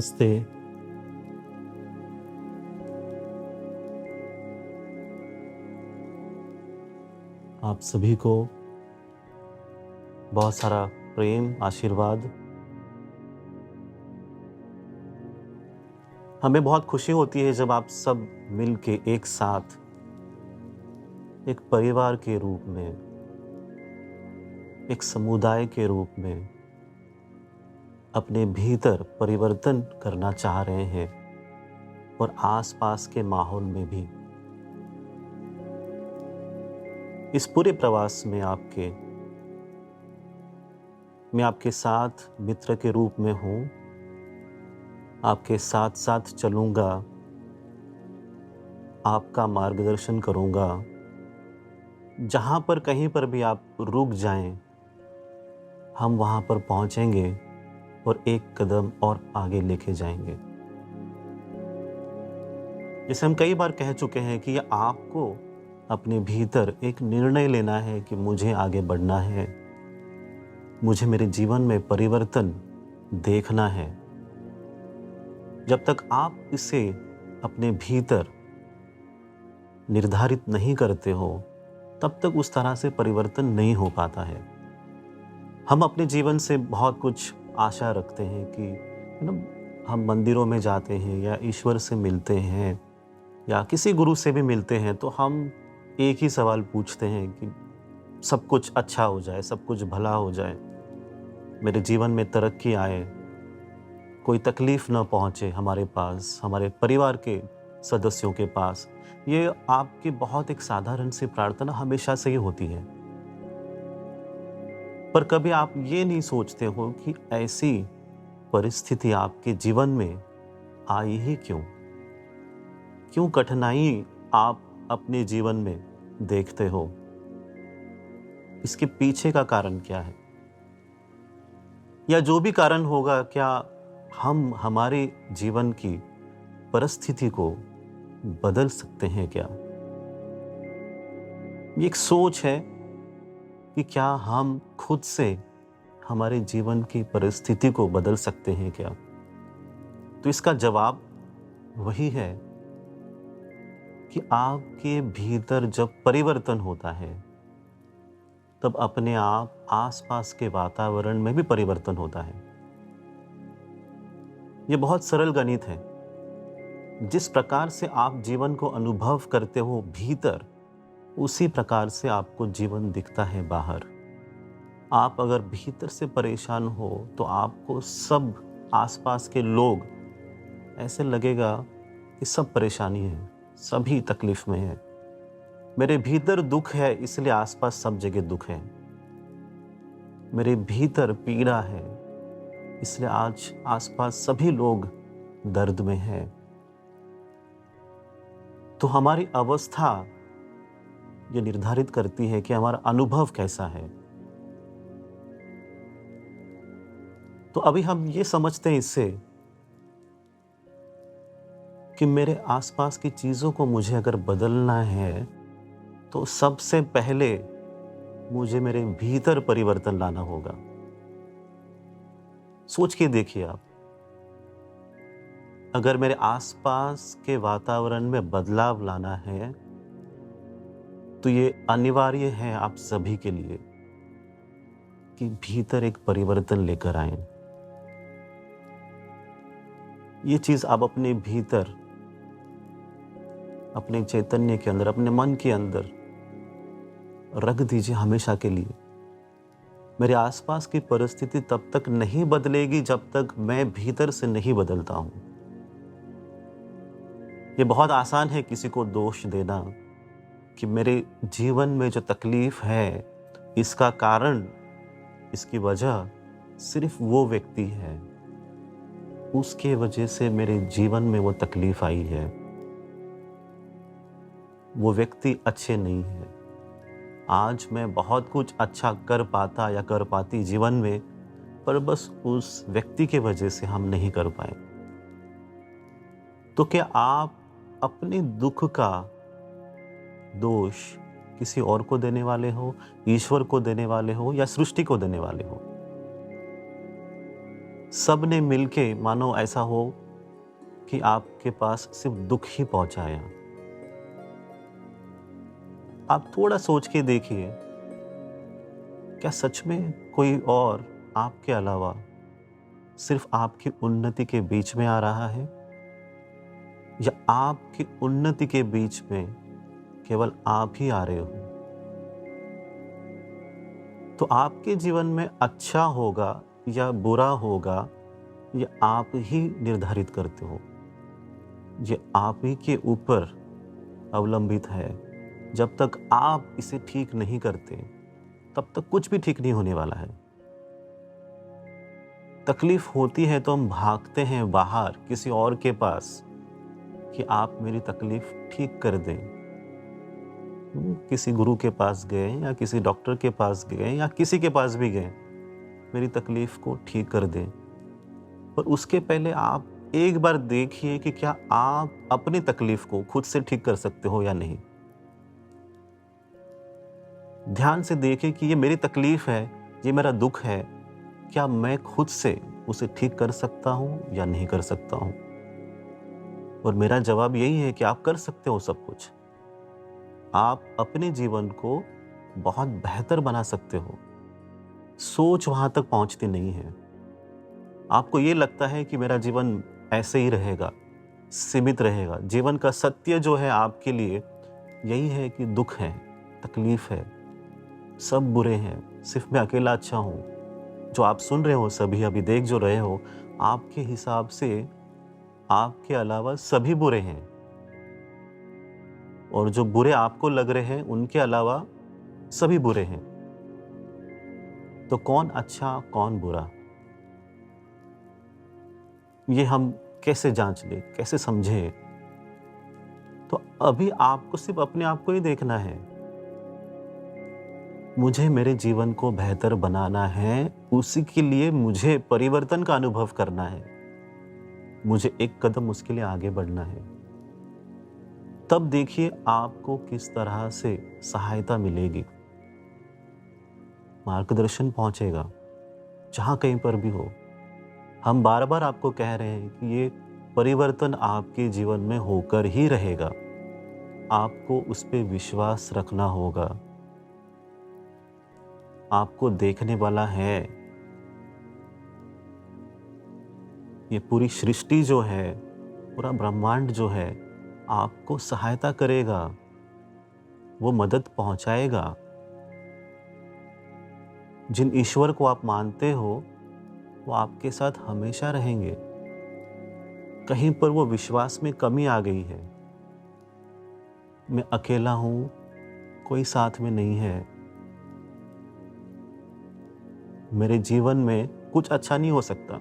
नमस्ते। आप सभी को बहुत सारा प्रेम, आशीर्वाद। हमें बहुत खुशी होती है जब आप सब मिल के एक साथ एक परिवार के रूप में, एक समुदाय के रूप में अपने भीतर परिवर्तन करना चाह रहे हैं और आसपास के माहौल में भी। इस पूरे प्रवास में मैं आपके साथ मित्र के रूप में हूँ। आपके साथ साथ चलूँगा, आपका मार्गदर्शन करूँगा। जहाँ पर कहीं पर भी आप रुक जाएं, हम वहाँ पर पहुँचेंगे और एक कदम और आगे लेके जाएंगे। जैसे हम कई बार कह चुके हैं कि आपको अपने भीतर एक निर्णय लेना है कि मुझे आगे बढ़ना है, मुझे मेरे जीवन में परिवर्तन देखना है। जब तक आप इसे अपने भीतर निर्धारित नहीं करते हो, तब तक उस तरह से परिवर्तन नहीं हो पाता है। हम अपने जीवन से बहुत कुछ आशा रखते हैं कि हम मंदिरों में जाते हैं या ईश्वर से मिलते हैं या किसी गुरु से भी मिलते हैं, तो हम एक ही सवाल पूछते हैं कि सब कुछ अच्छा हो जाए, सब कुछ भला हो जाए, मेरे जीवन में तरक्की आए, कोई तकलीफ ना पहुंचे हमारे पास, हमारे परिवार के सदस्यों के पास। ये आपकी बहुत एक साधारण सी प्रार्थना हमेशा से ही होती है। पर कभी आप ये नहीं सोचते हो कि ऐसी परिस्थिति आपके जीवन में आई ही क्यों? क्यों कठिनाई आप अपने जीवन में देखते हो? इसके पीछे का कारण क्या है? या जो भी कारण होगा, क्या हम हमारे जीवन की परिस्थिति को बदल सकते हैं क्या? ये एक सोच है कि क्या हम खुद से हमारे जीवन की परिस्थिति को बदल सकते हैं क्या? तो इसका जवाब वही है कि आपके भीतर जब परिवर्तन होता है, तब अपने आप आसपास के वातावरण में भी परिवर्तन होता है। ये बहुत सरल गणित है। जिस प्रकार से आप जीवन को अनुभव करते हो भीतर, उसी प्रकार से आपको जीवन दिखता है बाहर। आप अगर भीतर से परेशान हो, तो आपको सब आसपास के लोग ऐसे लगेगा कि सब परेशानी है, सभी तकलीफ में है। मेरे भीतर दुख है, इसलिए आसपास सब जगह दुख है। मेरे भीतर पीड़ा है, इसलिए आज आसपास सभी लोग दर्द में हैं। तो हमारी अवस्था ये निर्धारित करती है कि हमारा अनुभव कैसा है। तो अभी हम ये समझते हैं इससे कि मेरे आसपास की चीज़ों को मुझे अगर बदलना है, तो सबसे पहले मुझे मेरे भीतर परिवर्तन लाना होगा। सोच के देखिए आप, अगर मेरे आसपास के वातावरण में बदलाव लाना है, तो ये अनिवार्य है आप सभी के लिए कि भीतर एक परिवर्तन लेकर आए। ये चीज़ आप अपने भीतर, अपने चैतन्य के अंदर, अपने मन के अंदर रख दीजिए हमेशा के लिए। मेरे आसपास की परिस्थिति तब तक नहीं बदलेगी जब तक मैं भीतर से नहीं बदलता हूं। ये बहुत आसान है किसी को दोष देना कि मेरे जीवन में जो तकलीफ है, इसका कारण, इसकी वजह सिर्फ वो व्यक्ति है, उसके वजह से मेरे जीवन में वो तकलीफ आई है। वो व्यक्ति अच्छे नहीं है। आज मैं बहुत कुछ अच्छा कर पाता या कर पाती जीवन में, पर बस उस व्यक्ति के वजह से हम नहीं कर पाए। तो क्या आप अपने दुख का दोष किसी और को देने वाले हो, ईश्वर को देने वाले हो या सृष्टि को देने वाले हो? सब ने मिलके मानो ऐसा हो कि आपके पास सिर्फ दुख ही पहुंचाया। आप थोड़ा सोच के देखिए, क्या सच में कोई और आपके अलावा सिर्फ आपकी उन्नति के बीच में आ रहा है, या आपकी उन्नति के बीच में केवल आप ही आ रहे हो? तो आपके जीवन में अच्छा होगा या बुरा होगा, ये आप ही निर्धारित करते हो। ये आप ही के ऊपर अवलंबित है। जब तक आप इसे ठीक नहीं करते, तब तक कुछ भी ठीक नहीं होने वाला है। तकलीफ होती है तो हम भागते हैं बाहर किसी और के पास कि आप मेरी तकलीफ ठीक कर दें। किसी गुरु के पास गए या किसी डॉक्टर के पास गए या किसी के पास भी गए, मेरी तकलीफ को ठीक कर दें। पर उसके पहले आप एक बार देखिए कि क्या आप अपनी तकलीफ को खुद से ठीक कर सकते हो या नहीं। ध्यान से देखिए कि ये मेरी तकलीफ है, ये मेरा दुख है, क्या मैं खुद से उसे ठीक कर सकता हूं या नहीं कर सकता हूं? और मेरा जवाब यही है कि आप कर सकते हो सब कुछ। आप अपने जीवन को बहुत बेहतर बना सकते हो। सोच वहां तक पहुंचती नहीं है। आपको ये लगता है कि मेरा जीवन ऐसे ही रहेगा, सीमित रहेगा। जीवन का सत्य जो है आपके लिए यही है कि दुख है, तकलीफ है, सब बुरे हैं, सिर्फ मैं अकेला अच्छा हूं। जो आप सुन रहे हो, सभी अभी देख जो रहे हो, आपके हिसाब से आपके अलावा सभी बुरे हैं, और जो बुरे आपको लग रहे हैं उनके अलावा सभी बुरे हैं। तो कौन अच्छा कौन बुरा, ये हम कैसे जांच लें, कैसे समझें? तो अभी आपको सिर्फ अपने आप को ही देखना है। मुझे मेरे जीवन को बेहतर बनाना है, उसी के लिए मुझे परिवर्तन का अनुभव करना है। मुझे एक कदम उसके लिए आगे बढ़ना है। तब देखिए आपको किस तरह से सहायता मिलेगी, मार्गदर्शन पहुंचेगा जहां कहीं पर भी हो। हम बार बार आपको कह रहे हैं कि ये परिवर्तन आपके जीवन में होकर ही रहेगा। आपको उस पर विश्वास रखना होगा। आपको देखने वाला है। ये पूरी सृष्टि जो है, पूरा ब्रह्मांड जो है, आपको सहायता करेगा, वो मदद पहुंचाएगा। जिन ईश्वर को आप मानते हो, वो आपके साथ हमेशा रहेंगे। कहीं पर वो विश्वास में कमी आ गई है, मैं अकेला हूं, कोई साथ में नहीं है, मेरे जीवन में कुछ अच्छा नहीं हो सकता।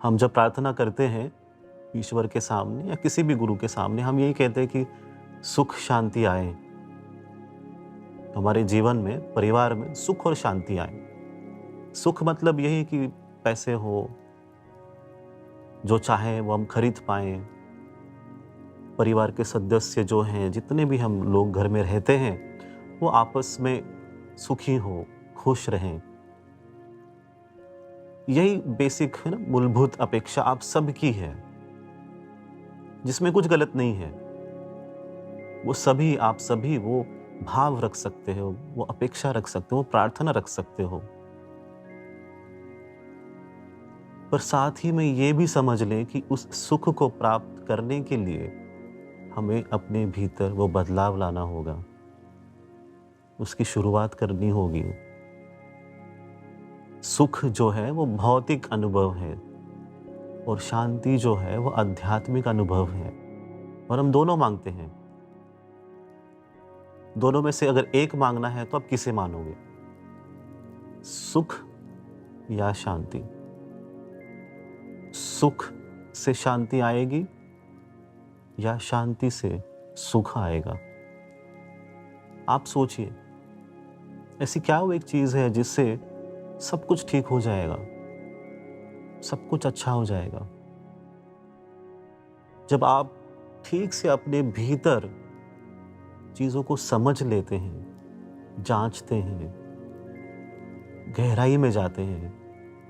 हम जब प्रार्थना करते हैं ईश्वर के सामने या किसी भी गुरु के सामने, हम यही कहते हैं कि सुख शांति आए, हमारे जीवन में, परिवार में सुख और शांति आए। सुख मतलब यही कि पैसे हो, जो चाहे वो हम खरीद पाएं, परिवार के सदस्य जो हैं, जितने भी हम लोग घर में रहते हैं, वो आपस में सुखी हो, खुश रहें। यही बेसिक है ना, मूलभूत अपेक्षा आप सबकी है, जिसमें कुछ गलत नहीं है। वो सभी, आप सभी वो भाव रख सकते हो, वो अपेक्षा रख सकते हो, वो प्रार्थना रख सकते हो। पर साथ ही में ये भी समझ लें कि उस सुख को प्राप्त करने के लिए हमें अपने भीतर वो बदलाव लाना होगा, उसकी शुरुआत करनी होगी। सुख जो है वो भौतिक अनुभव है, और शांति जो है वो आध्यात्मिक अनुभव है, और हम दोनों मांगते हैं। दोनों में से अगर एक मांगना है तो आप किसे मानोगे, सुख या शांति? सुख से शांति आएगी या शांति से सुख आएगा? आप सोचिए, ऐसी क्या वो एक चीज है जिससे सब कुछ ठीक हो जाएगा, सब कुछ अच्छा हो जाएगा? जब आप ठीक से अपने भीतर चीजों को समझ लेते हैं, जांचते हैं, गहराई में जाते हैं,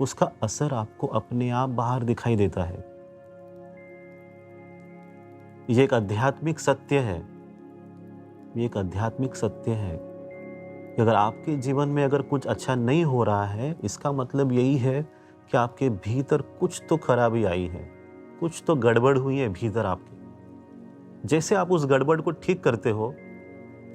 उसका असर आपको अपने आप बाहर दिखाई देता है। ये एक आध्यात्मिक सत्य है। ये एक आध्यात्मिक सत्य है कि अगर आपके जीवन में अगर कुछ अच्छा नहीं हो रहा है, इसका मतलब यही है कि आपके भीतर कुछ तो खराबी आई है, कुछ तो गड़बड़ हुई है भीतर आपके। जैसे आप उस गड़बड़ को ठीक करते हो,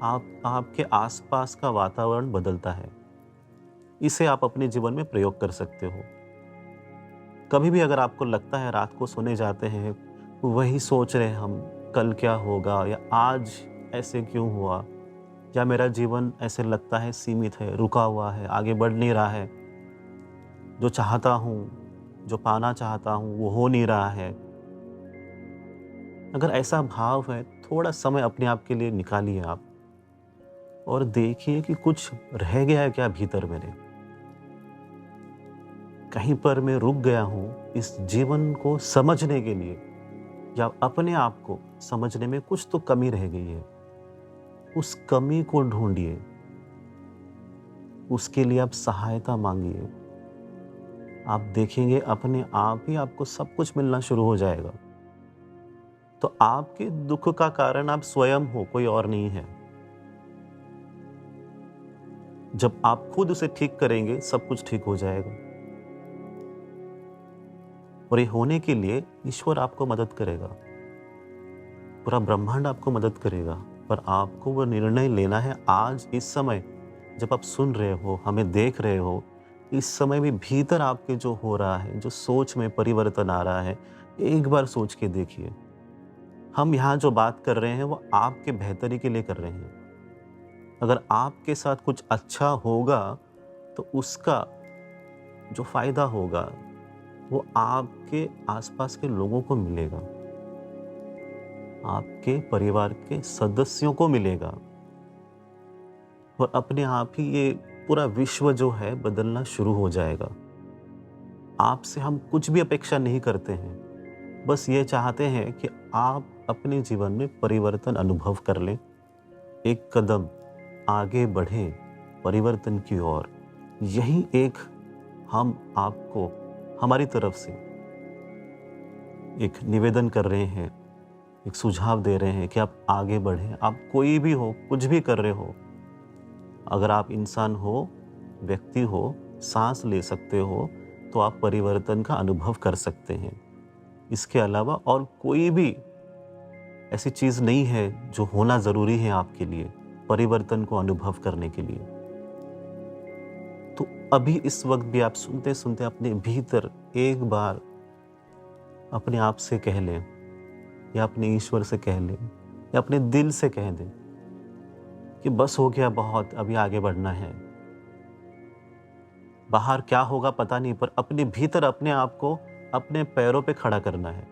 आपके आसपास का वातावरण बदलता है। इसे आप अपने जीवन में प्रयोग कर सकते हो। कभी भी अगर आपको लगता है रात को सोने जाते हैं, वही सोच रहे हम, कल क्या होगा या आज ऐसे क्यों हुआ, या मेरा जीवन ऐसे लगता है सीमित है, रुका हुआ है, आगे बढ़ नहीं रहा है, जो चाहता हूँ, जो पाना चाहता हूँ, वो हो नहीं रहा है। अगर ऐसा भाव है, थोड़ा समय अपने आप के लिए निकालिए आप और देखिए कि कुछ रह गया है क्या भीतर मेरे। कहीं पर मैं रुक गया हूँ इस जीवन को समझने के लिए, या अपने आप को समझने में कुछ तो कमी रह गई है। उस कमी को ढूंढिए, उसके लिए आप सहायता मांगिए। आप देखेंगे अपने आप ही आपको सब कुछ मिलना शुरू हो जाएगा। तो आपके दुख का कारण आप स्वयं हो, कोई और नहीं है। जब आप खुद उसे ठीक करेंगे, सब कुछ ठीक हो जाएगा। और ये होने के लिए ईश्वर आपको मदद करेगा, पूरा ब्रह्मांड आपको मदद करेगा। पर आपको वो निर्णय लेना है आज, इस समय जब आप सुन रहे हो, हमें देख रहे हो, इस समय भी भीतर आपके जो हो रहा है, जो सोच में परिवर्तन आ रहा है, एक बार सोच के देखिए। हम यहाँ जो बात कर रहे हैं वो आपके बेहतरी के लिए कर रहे हैं। अगर आपके साथ कुछ अच्छा होगा तो उसका जो फायदा होगा वो आपके आसपास के लोगों को मिलेगा, आपके परिवार के सदस्यों को मिलेगा, और अपने आप ही ये पूरा विश्व जो है बदलना शुरू हो जाएगा। आपसे हम कुछ भी अपेक्षा नहीं करते हैं, बस ये चाहते हैं कि आप अपने जीवन में परिवर्तन अनुभव कर लें, एक कदम आगे बढ़ें परिवर्तन की ओर। यही एक हम आपको हमारी तरफ से एक निवेदन कर रहे हैं, एक सुझाव दे रहे हैं कि आप आगे बढ़ें। आप कोई भी हो, कुछ भी कर रहे हो, अगर आप इंसान हो, व्यक्ति हो, सांस ले सकते हो, तो आप परिवर्तन का अनुभव कर सकते हैं। इसके अलावा और कोई भी ऐसी चीज़ नहीं है जो होना ज़रूरी है आपके लिए परिवर्तन को अनुभव करने के लिए। तो अभी इस वक्त भी आप सुनते सुनते अपने भीतर एक बार अपने आप से कह लें, या अपने ईश्वर से कह लें, या अपने दिल से कह दें कि बस हो गया, बहुत, अभी आगे बढ़ना है। बाहर क्या होगा पता नहीं, पर अपने भीतर अपने आप को अपने पैरों पे खड़ा करना है।